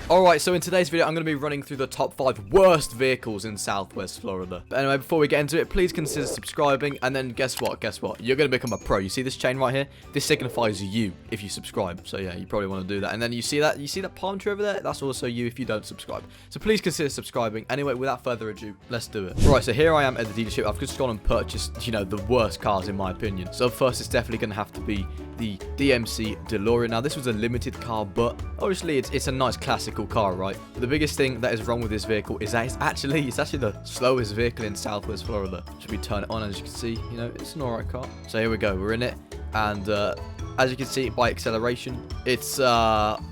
Alright, so in today's video, I'm going to be running through the top 5 worst vehicles in Southwest Florida. But anyway, before we get into it, please consider subscribing, and then guess what? You're going to become a pro. You see this chain right here? This signifies you if you subscribe. So yeah, you probably want to do that. And then you see that palm tree over there? That's also you if you don't subscribe. So please consider subscribing. Anyway, without further ado, let's do it. Right, so here I am at the dealership. I've just gone and purchased, you know, the worst cars in my opinion. So first, it's definitely going to have to be the DMClorean. Now, this was a limited car, but obviously it's a nice classical car, right? The biggest thing that is wrong with this vehicle is that it's actually the slowest vehicle in Southwest Florida. Should we turn it on? As you can see, you know, it's an alright car. So here we go, we're in it, and as you can see by acceleration, it's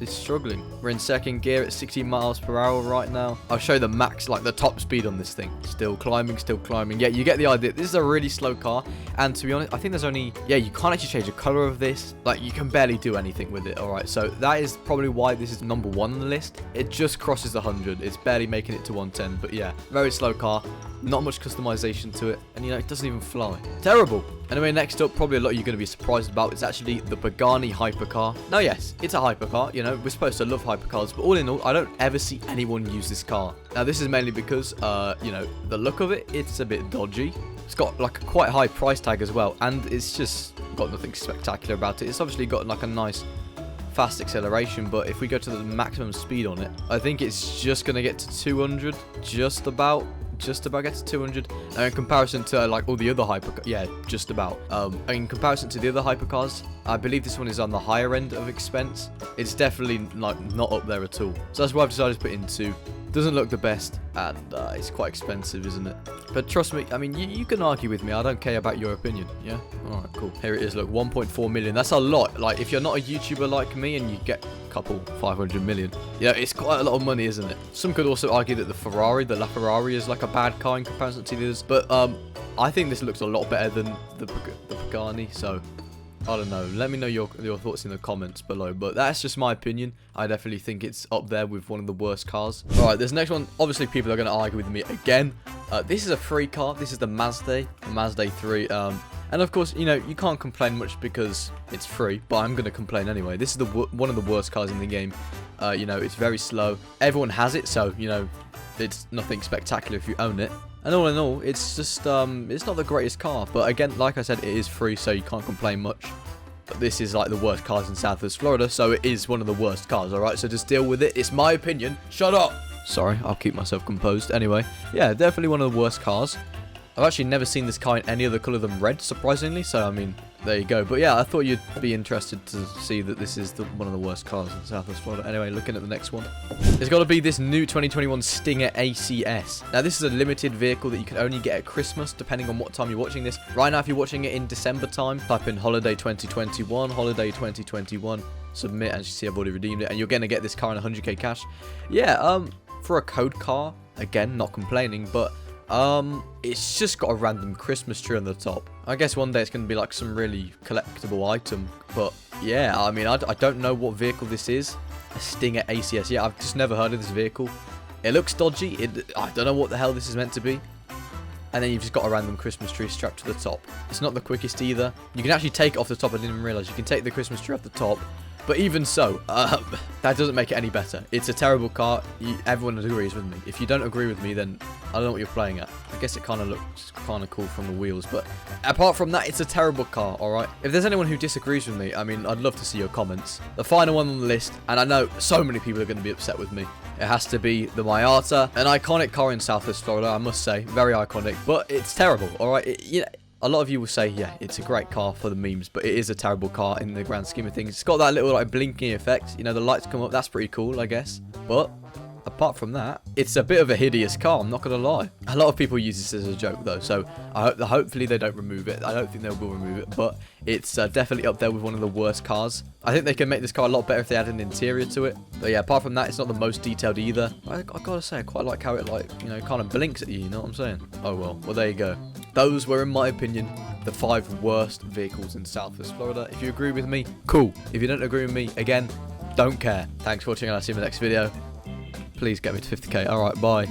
struggling. We're in second gear at 60 miles per hour right now. I'll show you the max, like the top speed on this thing. Still climbing, still climbing. Yeah, you get the idea. This is a really slow car, and to be honest, I think there's only, yeah, you can't actually change the color of this. Like, you can barely do anything with it. Alright, so that is probably why this is number 1 on the list. It just crosses the 100. It's barely making it to 110, but yeah, very slow car. Not much customization to it, and you know, it doesn't even fly. Terrible. Anyway, next up, probably a lot of you are going to be surprised about, it's actually the Pagani hypercar. Now, yes, it's a hypercar, you know, we're supposed to love hypercars, but all in all, I don't ever see anyone use this car. Now, this is mainly because, you know, the look of it, it's a bit dodgy. It's got like a quite high price tag as well, and it's just got nothing spectacular about it. It's obviously got like a nice fast acceleration, but if we go to the maximum speed on it, I think it's just going to get to 200, just about get to 200. Now, in comparison to like all the other hypercars, yeah, just about. In comparison to the other hypercars, I believe this one is on the higher end of expense. It's definitely like not up there at all. So that's why I've decided to put it in 2. Doesn't look the best, and it's quite expensive, isn't it? But trust me, I mean, you can argue with me. I don't care about your opinion. Yeah. All right, cool. Here it is. Look, 1.4 million. That's a lot. Like, if you're not a YouTuber like me and you get a couple 500 million, yeah, it's quite a lot of money, isn't it? Some could also argue that the LaFerrari is like a bad car in comparison to the others. But I think this looks a lot better than the Pagani. So I don't know. Let me know your thoughts in the comments below. But that's just my opinion. I definitely think it's up there with one of the worst cars. Alright, this next one, obviously people are going to argue with me again. This is a free car. This is the Mazda 3. And of course, you know, you can't complain much because it's free. But I'm going to complain anyway. This is one of the worst cars in the game. You know, it's very slow. Everyone has it, so, you know, it's nothing spectacular if you own it. And all in all, it's just, it's not the greatest car. But again, like I said, it is free, so you can't complain much. But this is like the worst cars in Southwest Florida, so it is one of the worst cars, alright? So just deal with it. It's my opinion. Shut up! Sorry, I'll keep myself composed. Anyway, yeah, definitely one of the worst cars. I've actually never seen this car in any other colour than red, surprisingly. So, I mean, there you go. But yeah, I thought you'd be interested to see that this is one of the worst cars in Southwest Florida. Anyway, looking at the next one. It's got to be this new 2021 Stinger ACS. Now, this is a limited vehicle that you can only get at Christmas, depending on what time you're watching this. Right now, if you're watching it in December time, type in holiday 2021, holiday 2021, submit, and you see I've already redeemed it, and you're going to get this car in 100k cash. Yeah, for a code car, again, not complaining, but it's just got a random Christmas tree on the top. I guess one day it's going to be like some really collectible item. But yeah, I mean, I don't know what vehicle this is. A Stinger ACS. Yeah, I've just never heard of this vehicle. It looks dodgy. I don't know what the hell this is meant to be. And then you've just got a random Christmas tree strapped to the top. It's not the quickest either. You can actually take it off the top. I didn't even realize you can take the Christmas tree off the top. But even so, that doesn't make it any better. It's a terrible car. Everyone agrees with me. If you don't agree with me, then I don't know what you're playing at. I guess it kind of looks kind of cool from the wheels. But apart from that, it's a terrible car, alright? If there's anyone who disagrees with me, I mean, I'd love to see your comments. The final one on the list, and I know so many people are going to be upset with me. It has to be the Miata. An iconic car in Southwest Florida, I must say. Very iconic. But it's terrible, alright? You know, a lot of you will say, yeah, it's a great car for the memes, but it is a terrible car in the grand scheme of things. It's got that little like blinking effect. You know, the lights come up. That's pretty cool, I guess. But apart from that, it's a bit of a hideous car. I'm not going to lie. A lot of people use this as a joke, though. So hopefully they don't remove it. I don't think they will remove it, but it's definitely up there with one of the worst cars. I think they can make this car a lot better if they add an interior to it. But yeah, apart from that, it's not the most detailed either. I gotta say, I quite like how it, like, you know, kind of blinks at you. You know what I'm saying? Oh well. Well, there you go. Those were, in my opinion, the 5 worst vehicles in Southwest Florida. If you agree with me, cool. If you don't agree with me, again, don't care. Thanks for watching, and I'll see you in the next video. Please get me to 50k. Alright, bye.